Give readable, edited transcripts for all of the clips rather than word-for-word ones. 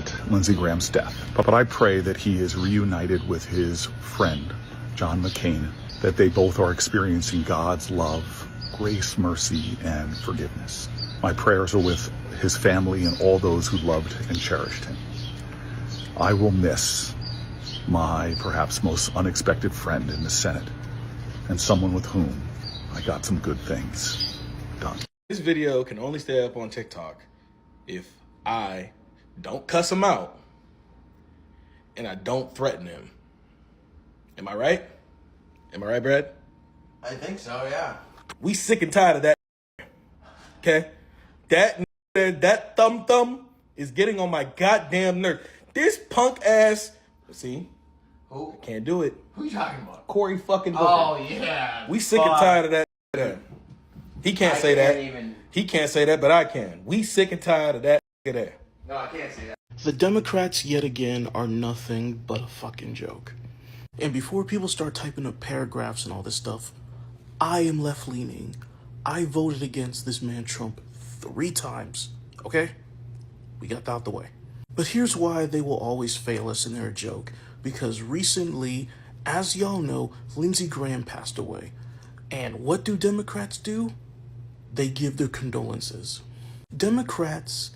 regret Lindsey Graham's death, but I pray that he is reunited with his friend, John McCain, that they both are experiencing God's love, grace, mercy, and forgiveness. My prayers are with his family and all those who loved and cherished him. I will miss my perhaps most unexpected friend in the Senate and someone with whom I got some good things done. This video can only stay up on TikTok if I don't cuss him out and I don't threaten him. Am I right? Am I right, Brad? I think so, yeah. We sick and tired of that. Okay? That thumb is getting on my goddamn nerve. This punk ass, see? Who? I can't do it. Who you talking about? Cory fucking Booker. Oh, yeah. We sick and tired of that. He can't say that. He can't say that, but I can. We sick and tired of that. No, I can't say that. The Democrats, yet again, are nothing but a fucking joke. And before people start typing up paragraphs and all this stuff, I am left-leaning. I voted against this man Trump 3 times, okay? We got that out the way. But here's why they will always fail us and they're a joke. Because recently, as y'all know, Lindsey Graham passed away. And what do Democrats do? They give their condolences. Democrats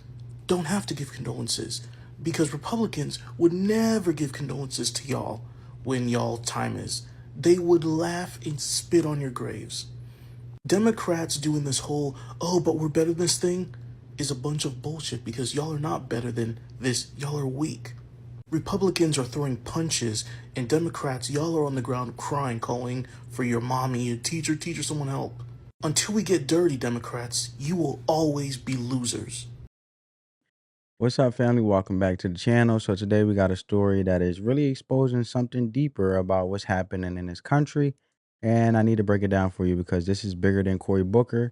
don't have to give condolences because Republicans would never give condolences to y'all when y'all time is. They would laugh and spit on your graves. Democrats doing this whole, oh, but we're better than this thing is a bunch of bullshit because y'all are not better than this. Y'all are weak. Republicans are throwing punches and Democrats, y'all are on the ground crying, calling for your mommy, your teacher, someone help. Until we get dirty, Democrats, you will always be losers. What's up, family? Welcome back to the channel. So today we got a story that is really exposing something deeper about what's happening in this country. And I need to break it down for you because this is bigger than Cory Booker.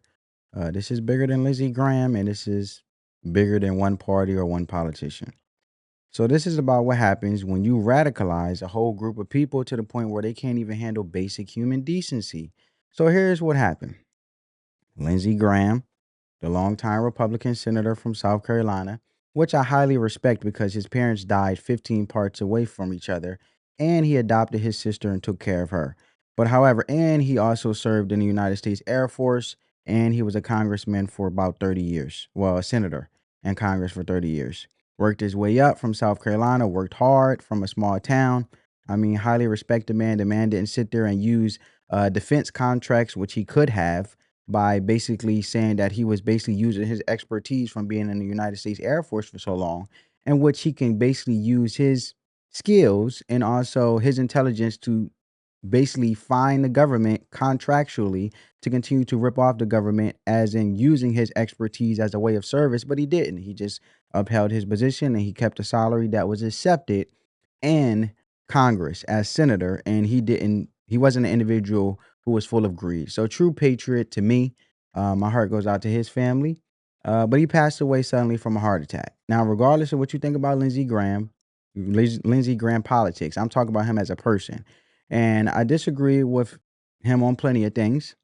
This is bigger than Lindsey Graham. And this is bigger than one party or one politician. So this is about what happens when you radicalize a whole group of people to the point where they can't even handle basic human decency. So here's what happened. Lindsey Graham, the longtime Republican senator from South Carolina, which I highly respect because his parents died 15 parts away from each other, and he adopted his sister and took care of her. But however, and he also served in the United States Air Force, and he was a congressman for about 30 years. Well, a senator in Congress for 30 years. Worked his way up from South Carolina, worked hard from a small town. I mean, highly respect the man. The man didn't sit there and use defense contracts, which he could have, by basically saying that he was basically using his expertise from being in the United States Air Force for so long, in which he can basically use his skills and also his intelligence to basically find the government contractually to continue to rip off the government, as in using his expertise as a way of service. But he didn't. He just upheld his position and he kept a salary that was accepted in Congress as senator, and he wasn't an individual who was full of greed. So true patriot to me. My heart goes out to his family. But he passed away suddenly from a heart attack. Now, regardless of what you think about Lindsey Graham politics, I'm talking about him as a person. And I disagree with him on plenty of things.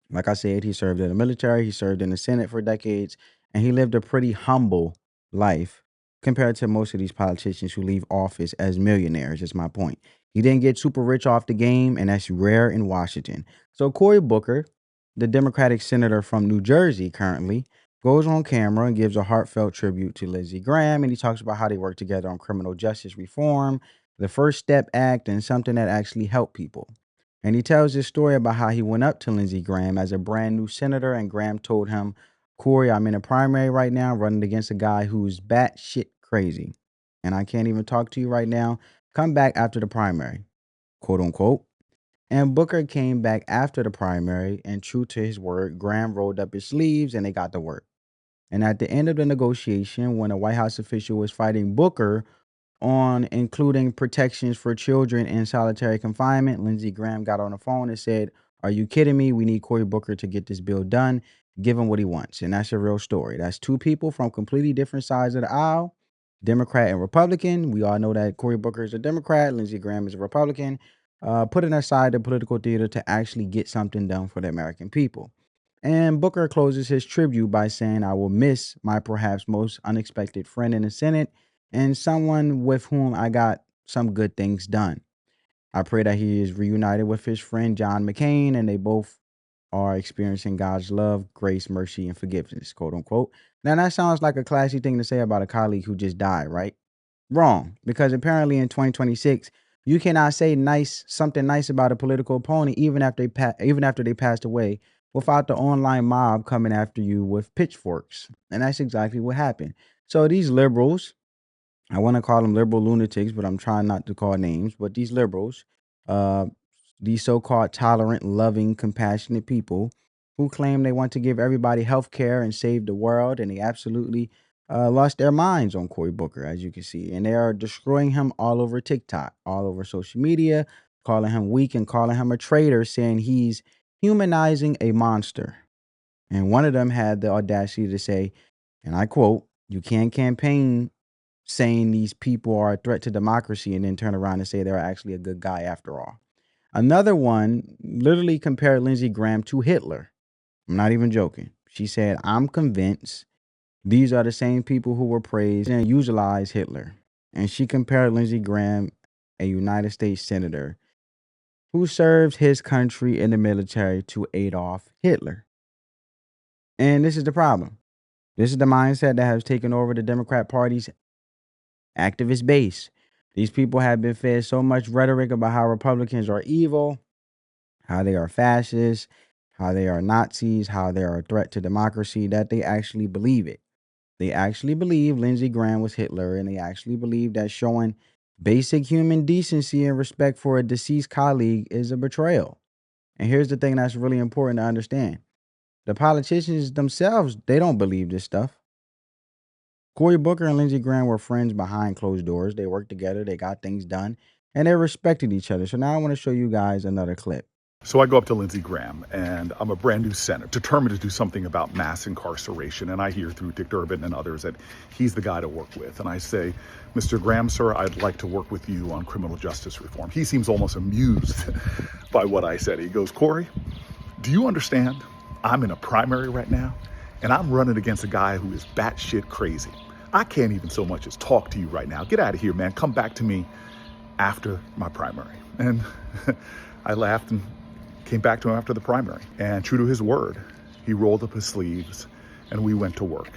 Like I said, he served in the military, he served in the Senate for decades, and he lived a pretty humble life compared to most of these politicians who leave office as millionaires, is my point. He didn't get super rich off the game, and that's rare in Washington. So Cory Booker, the Democratic senator from New Jersey currently, goes on camera and gives a heartfelt tribute to Lindsey Graham, and he talks about how they work together on criminal justice reform, the First Step Act, and something that actually helped people. And he tells this story about how he went up to Lindsey Graham as a brand new senator, and Graham told him, Cory, I'm in a primary right now running against a guy who's batshit crazy, and I can't even talk to you right now. Come back after the primary, quote unquote. And Booker came back after the primary, and true to his word, Graham rolled up his sleeves and they got to work. And at the end of the negotiation, when a White House official was fighting Booker on including protections for children in solitary confinement, Lindsey Graham got on the phone and said, are you kidding me? We need Cory Booker to get this bill done, give him what he wants. And that's a real story. That's two people from completely different sides of the aisle, Democrat and Republican. We all know that Cory Booker is a Democrat, Lindsey Graham is a Republican, putting aside the political theater to actually get something done for the American people. And Booker closes his tribute by saying, I will miss my perhaps most unexpected friend in the Senate and someone with whom I got some good things done. I pray that he is reunited with his friend John McCain and they both are experiencing God's love, grace, mercy, and forgiveness, quote unquote. Now, that sounds like a classy thing to say about a colleague who just died, right? Wrong, because apparently in 2026, you cannot say something nice about a political opponent even after they passed away without the online mob coming after you with pitchforks. And that's exactly what happened. So these liberals, I want to call them liberal lunatics, but I'm trying not to call names. But these liberals, uh, these so-called tolerant, loving, compassionate people who claim they want to give everybody health care and save the world, and they absolutely lost their minds on Cory Booker, as you can see. And they are destroying him all over TikTok, all over social media, calling him weak and calling him a traitor, saying he's humanizing a monster. And one of them had the audacity to say, and I quote, "You can't campaign saying these people are a threat to democracy and then turn around and say they're actually a good guy after all." Another one literally compared Lindsey Graham to Hitler. I'm not even joking. She said, "I'm convinced these are the same people who were praised and utilized Hitler." And she compared Lindsey Graham, a United States senator who served his country in the military, to Adolf Hitler. And this is the problem. This is the mindset that has taken over the Democrat Party's activist base. These people have been fed so much rhetoric about how Republicans are evil, how they are fascists, how they are Nazis, how they are a threat to democracy, that they actually believe it. They actually believe Lindsey Graham was Hitler, and they actually believe that showing basic human decency and respect for a deceased colleague is a betrayal. And here's the thing that's really important to understand. The politicians themselves, they don't believe this stuff. Cory Booker and Lindsey Graham were friends behind closed doors. They worked together, they got things done, and they respected each other. So now I want to show you guys another clip. So I go up to Lindsey Graham, and I'm a brand new senator, determined to do something about mass incarceration. And I hear through Dick Durbin and others that he's the guy to work with. And I say, "Mr. Graham, sir, I'd like to work with you on criminal justice reform." He seems almost amused by what I said. He goes, "Cory, do you understand? I'm in a primary right now, and I'm running against a guy who is batshit crazy. I can't even so much as talk to you right now. Get out of here, man. Come back to me after my primary." And I laughed and came back to him after the primary. And true to his word, he rolled up his sleeves and we went to work.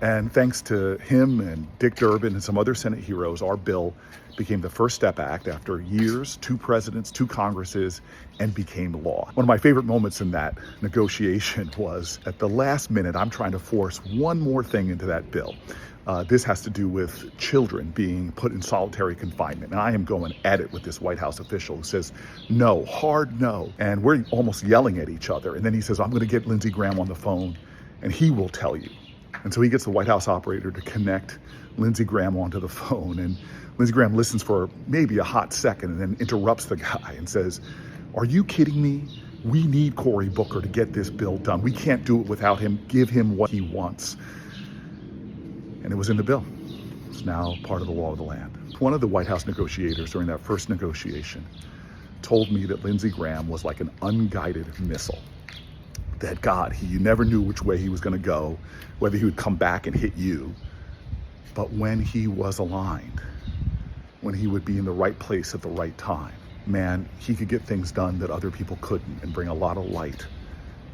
And thanks to him and Dick Durbin and some other Senate heroes, our bill became the First Step Act after years, 2 presidents, 2 Congresses, and became law. One of my favorite moments in that negotiation was at the last minute, I'm trying to force one more thing into that bill. This has to do with children being put in solitary confinement. And I am going at it with this White House official who says, "No, hard no." And we're almost yelling at each other. And then he says, "I'm going to get Lindsey Graham on the phone and he will tell you." And so he gets the White House operator to connect Lindsey Graham onto the phone. And Lindsey Graham listens for maybe a hot second and then interrupts the guy and says, "Are you kidding me? We need Cory Booker to get this bill done. We can't do it without him. Give him what he wants." And it was in the bill. It's now part of the law of the land. One of the White House negotiators during that first negotiation told me that Lindsey Graham was like an unguided missile. That God, you never knew which way he was going to go, whether he would come back and hit you. But when he was aligned, when he would be in the right place at the right time, man, he could get things done that other people couldn't and bring a lot of light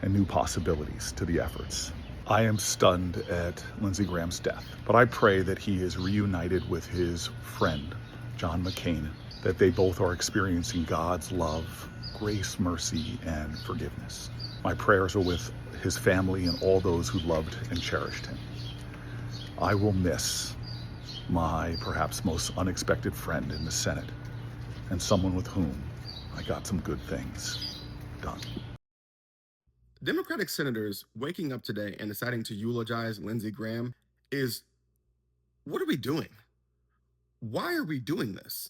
and new possibilities to the efforts. I am stunned at Lindsey Graham's death, but I pray that he is reunited with his friend, John McCain, that they both are experiencing God's love, grace, mercy, and forgiveness. My prayers are with his family and all those who loved and cherished him. I will miss my perhaps most unexpected friend in the Senate and someone with whom I got some good things done. Democratic senators waking up today and deciding to eulogize Lindsey Graham is, what are we doing? Why are we doing this?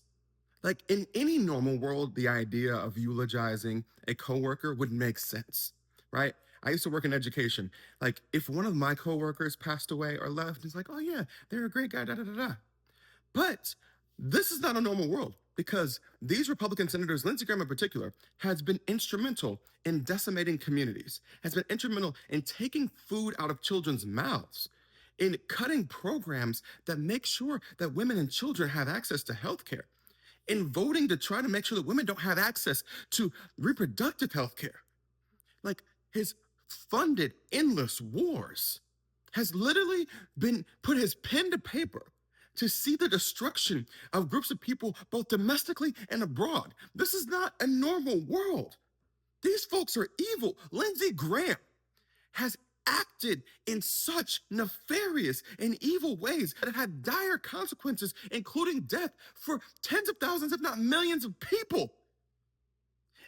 Like, in any normal world, the idea of eulogizing a coworker would make sense, right? I used to work in education. Like, if one of my coworkers passed away or left, it's like, "Oh yeah, they're a great guy, da da da da." But this is not a normal world, because these Republican senators, Lindsey Graham in particular, has been instrumental in decimating communities, has been instrumental in taking food out of children's mouths. in cutting programs that make sure that women and children have access to health care, in voting to try to make sure that women don't have access to reproductive health care. Like, his funded endless wars has literally been put his pen to paper to see the destruction of groups of people both domestically and abroad. This is not a normal world. These folks are evil. Lindsey Graham has acted in such nefarious and evil ways that have had dire consequences, including death, for tens of thousands, if not millions of people.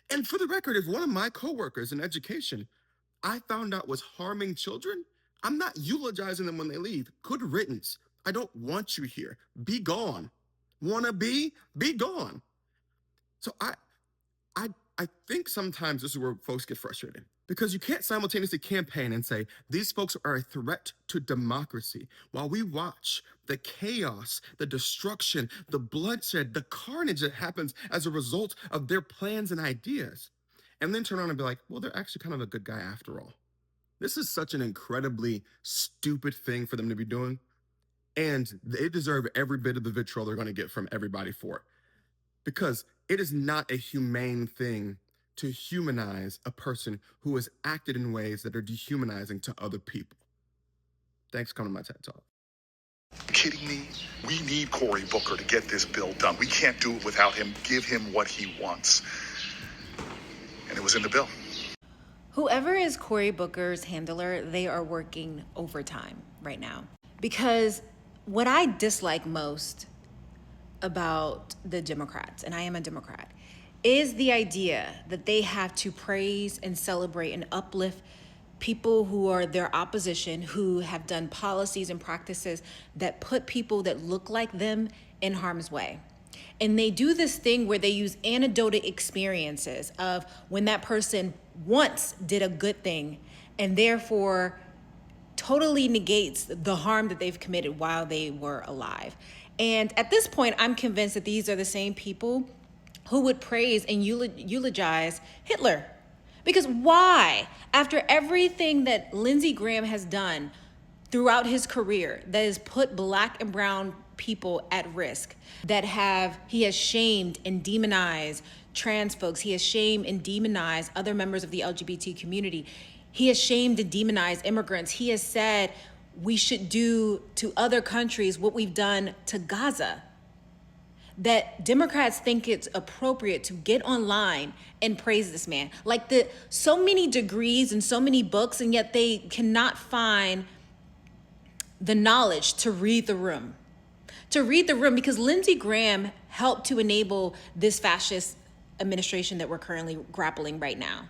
And for the record, if one of my coworkers in education I found out was harming children, I'm not eulogizing them when they leave. Good riddance. I don't want you here. Be gone. Wanna be? Be gone. So I think sometimes this is where folks get frustrated, because you can't simultaneously campaign and say these folks are a threat to democracy while we watch the chaos, the destruction, the bloodshed, the carnage that happens as a result of their plans and ideas, and then turn around and be like, well, they're actually kind of a good guy after all. This is such an incredibly stupid thing for them to be doing, and they deserve every bit of the vitriol they're going to get from everybody for it, because it is not a humane thing to humanize a person who has acted in ways that are dehumanizing to other people. Thanks for coming to my TED Talk. Kidding me? We need Cory Booker to get this bill done. We can't do it without him. Give him what he wants. And it was in the bill. Whoever is Cory Booker's handler, they are working overtime right now. Because what I dislike most about the Democrats, and I am a Democrat, is the idea that they have to praise and celebrate and uplift people who are their opposition, who have done policies and practices that put people that look like them in harm's way. And they do this thing where they use anecdotal experiences of when that person once did a good thing and therefore totally negates the harm that they've committed while they were alive. And at this point, I'm convinced that these are the same people who would praise and eulogize Hitler. Because why? After everything that Lindsey Graham has done throughout his career that has put Black and brown people at risk, he has shamed and demonized trans folks, he has shamed and demonized other members of the LGBT community, he has shamed and demonized immigrants, he has said we should do to other countries what we've done to Gaza, that Democrats think it's appropriate to get online and praise this man. Like so many degrees and so many books, and yet they cannot find the knowledge to read the room. Because Lindsey Graham helped to enable this fascist administration that we're currently grappling right now.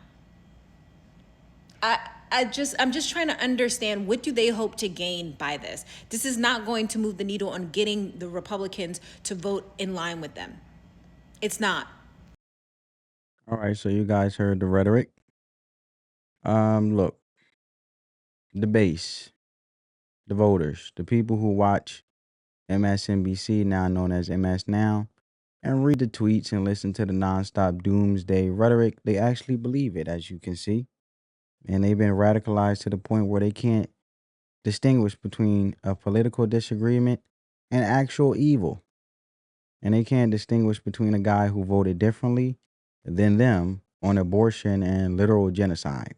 I'm just trying to understand, what do they hope to gain by this? This is not going to move the needle on getting the Republicans to vote in line with them. It's not. All right, so you guys heard the rhetoric. Look, the base, the voters, the people who watch MSNBC, now known as MS Now, and read the tweets and listen to the nonstop doomsday rhetoric, they actually believe it, as you can see. And they've been radicalized to the point where they can't distinguish between a political disagreement and actual evil. And they can't distinguish between a guy who voted differently than them on abortion and literal genocide.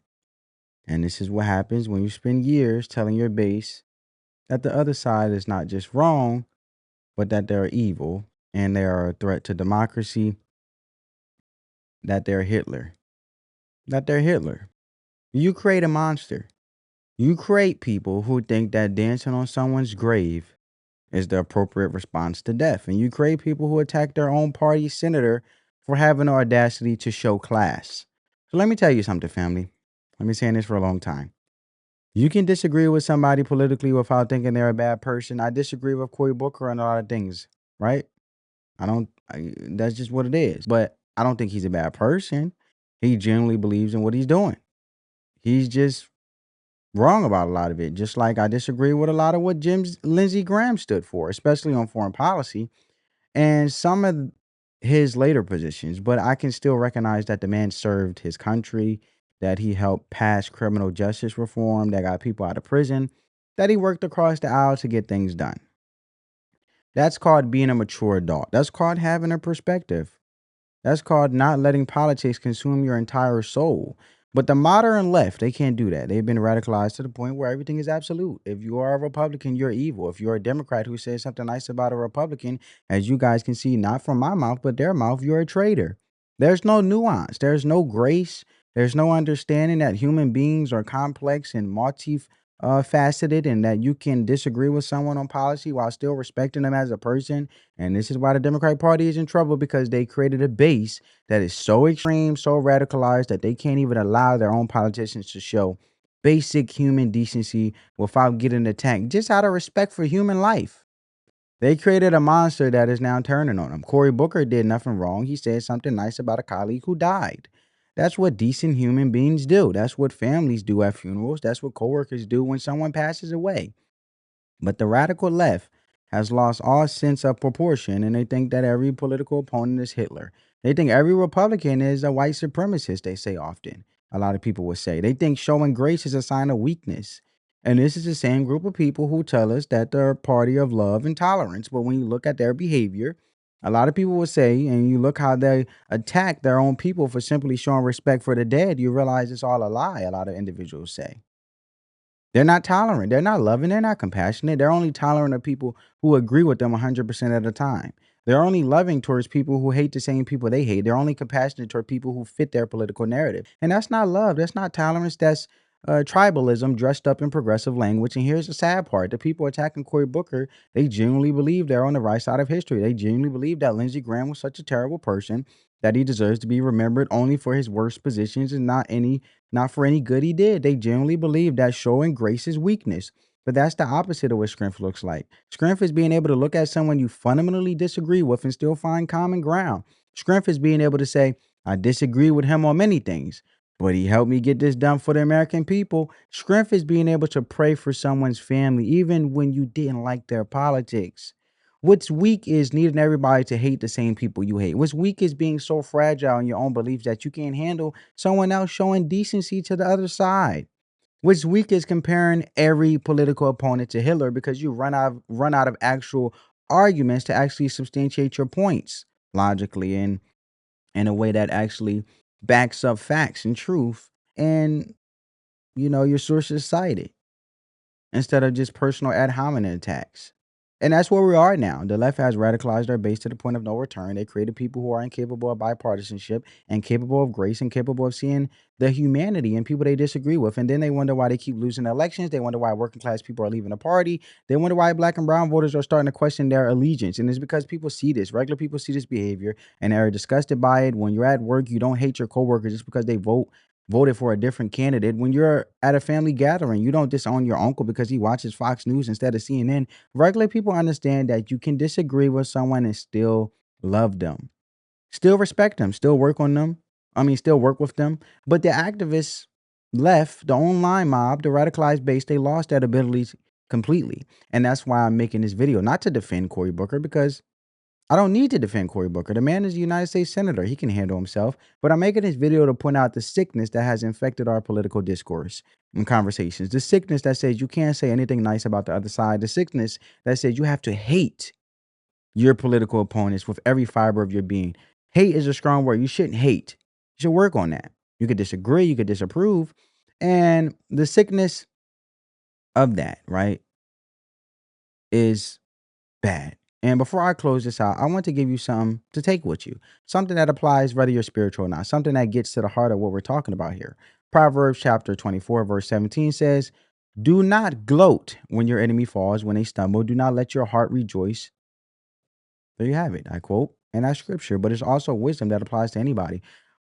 And this is what happens when you spend years telling your base that the other side is not just wrong, but that they're evil and they are a threat to democracy, that they're Hitler. You create a monster. You create people who think that dancing on someone's grave is the appropriate response to death. And you create people who attack their own party senator for having the audacity to show class. So let me tell you something, family. I've been saying this for a long time. You can disagree with somebody politically without thinking they're a bad person. I disagree with Cory Booker on a lot of things, right? That's just what it is. But I don't think he's a bad person. He genuinely believes in what he's doing. He's just wrong about a lot of it. Just like I disagree with a lot of what Lindsey Graham stood for, especially on foreign policy and some of his later positions. But I can still recognize that the man served his country, that he helped pass criminal justice reform that got people out of prison, that he worked across the aisle to get things done. That's called being a mature adult. That's called having a perspective. That's called not letting politics consume your entire soul. But the modern left, they can't do that. They've been radicalized to the point where everything is absolute. If you are a Republican, you're evil. If you're a Democrat who says something nice about a Republican, as you guys can see, not from my mouth, but their mouth, you're a traitor. There's no nuance. There's no grace. There's no understanding that human beings are complex and faceted, and that you can disagree with someone on policy while still respecting them as a person. And this is why the Democratic Party is in trouble, because they created a base that is so extreme, so radicalized that they can't even allow their own politicians to show basic human decency without getting attacked, just out of respect for human life. They created a monster that is now turning on them. Cory Booker did nothing wrong. He said something nice about a colleague who died. That's what decent human beings do. That's what families do at funerals. That's what coworkers do when someone passes away. But the radical left has lost all sense of proportion, and they think that every political opponent is Hitler. They think every Republican is a white supremacist, they say often. A lot of people would say. They think showing grace is a sign of weakness. And this is the same group of people who tell us that they're a party of love and tolerance. But when you look at their behavior, a lot of people will say, and you look how they attack their own people for simply showing respect for the dead, you realize it's all a lie, a lot of individuals say. They're not tolerant. They're not loving. They're not compassionate. They're only tolerant of people who agree with them 100% of the time. They're only loving towards people who hate the same people they hate. They're only compassionate toward people who fit their political narrative. And that's not love. That's not tolerance. That's tribalism dressed up in progressive language. And here's the sad part. The people attacking Cory Booker, they genuinely believe they're on the right side of history. They genuinely believe that Lindsey Graham was such a terrible person that he deserves to be remembered only for his worst positions and not for any good he did. They genuinely believe that showing grace is weakness. But that's the opposite of what strength looks like. Strength is being able to look at someone you fundamentally disagree with and still find common ground. Strength is being able to say, I disagree with him on many things, but he helped me get this done for the American people. Strength is being able to pray for someone's family, even when you didn't like their politics. What's weak is needing everybody to hate the same people you hate. What's weak is being so fragile in your own beliefs that you can't handle someone else showing decency to the other side. What's weak is comparing every political opponent to Hitler because you run out of actual arguments to actually substantiate your points logically and in a way that actually backs up facts and truth, and your sources cited, instead of just personal ad hominem attacks. And that's where we are now. The left has radicalized their base to the point of no return. They created people who are incapable of bipartisanship, incapable of grace, incapable of seeing the humanity in people they disagree with. And then they wonder why they keep losing elections. They wonder why working class people are leaving the party. They wonder why black and brown voters are starting to question their allegiance. And it's because people see this. Regular people see this behavior and are disgusted by it. When you're at work, you don't hate your coworkers just because they voted for a different candidate. When you're at a family gathering, you don't disown your uncle because he watches Fox News instead of CNN. Regular people understand that you can disagree with someone and still love them, still respect them, still work with them. But the activists left, the online mob, the radicalized base, they lost that ability completely. And that's why I'm making this video, not to defend Cory Booker, because I don't need to defend Cory Booker. The man is a United States Senator. He can handle himself. But I'm making this video to point out the sickness that has infected our political discourse and conversations. The sickness that says you can't say anything nice about the other side. The sickness that says you have to hate your political opponents with every fiber of your being. Hate is a strong word. You shouldn't hate. You should work on that. You could disagree. You could disapprove. And the sickness of that, right, is bad. And before I close this out, I want to give you something to take with you. Something that applies whether you're spiritual or not. Something that gets to the heart of what we're talking about here. Proverbs chapter 24, verse 17 says, do not gloat when your enemy falls, when they stumble. Do not let your heart rejoice. There you have it. I quote, and that's scripture, but it's also wisdom that applies to anybody.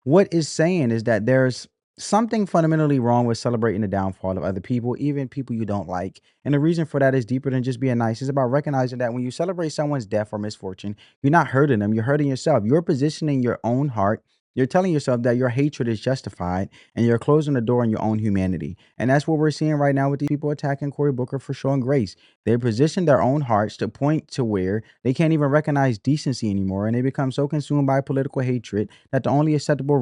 What it's saying is that there's something fundamentally wrong with celebrating the downfall of other people, even people you don't like. And the reason for that is deeper than just being nice. It's about recognizing that when you celebrate someone's death or misfortune, you're not hurting them, you're hurting yourself. You're positioning your own heart. You're telling yourself that your hatred is justified, and you're closing the door on your own humanity. And that's what we're seeing right now with these people attacking Cory Booker for showing grace. They position their own hearts to point to where they can't even recognize decency anymore. And they become so consumed by political hatred that the only acceptable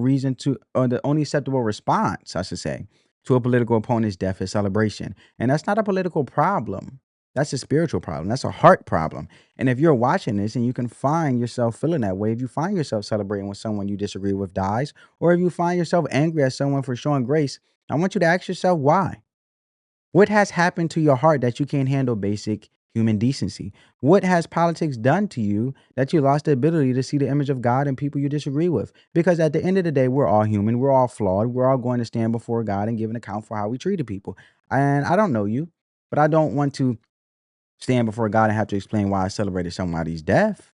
response, I should say, to a political opponent's death as celebration. And that's not a political problem. That's a spiritual problem. That's a heart problem. And if you're watching this and you can find yourself feeling that way, if you find yourself celebrating when someone you disagree with dies, or if you find yourself angry at someone for showing grace, I want you to ask yourself why. What has happened to your heart that you can't handle basic human decency? What has politics done to you that you lost the ability to see the image of God in people you disagree with? Because at the end of the day, we're all human, we're all flawed, we're all going to stand before God and give an account for how we treated people. And I don't know you, but I don't want to stand before God and have to explain why I celebrated somebody's death.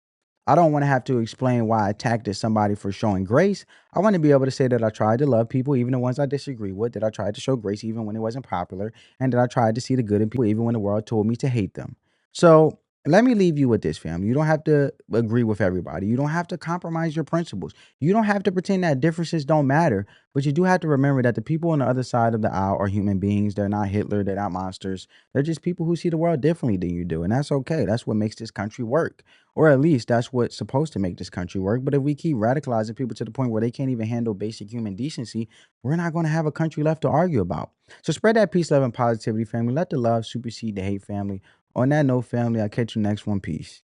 I don't want to have to explain why I attacked at somebody for showing grace. I want to be able to say that I tried to love people, even the ones I disagree with, that I tried to show grace even when it wasn't popular, and that I tried to see the good in people even when the world told me to hate them. So let me leave you with this, family. You don't have to agree with everybody. You don't have to compromise your principles. You don't have to pretend that differences don't matter, but you do have to remember that the people on the other side of the aisle are human beings. They're not Hitler. They're not monsters. They're just people who see the world differently than you do. And that's okay. That's what makes this country work. Or at least that's what's supposed to make this country work. But if we keep radicalizing people to the point where they can't even handle basic human decency, we're not going to have a country left to argue about. So spread that peace, love, and positivity, family. Let the love supersede the hate, family. On that note, family, I'll catch you next one. Peace.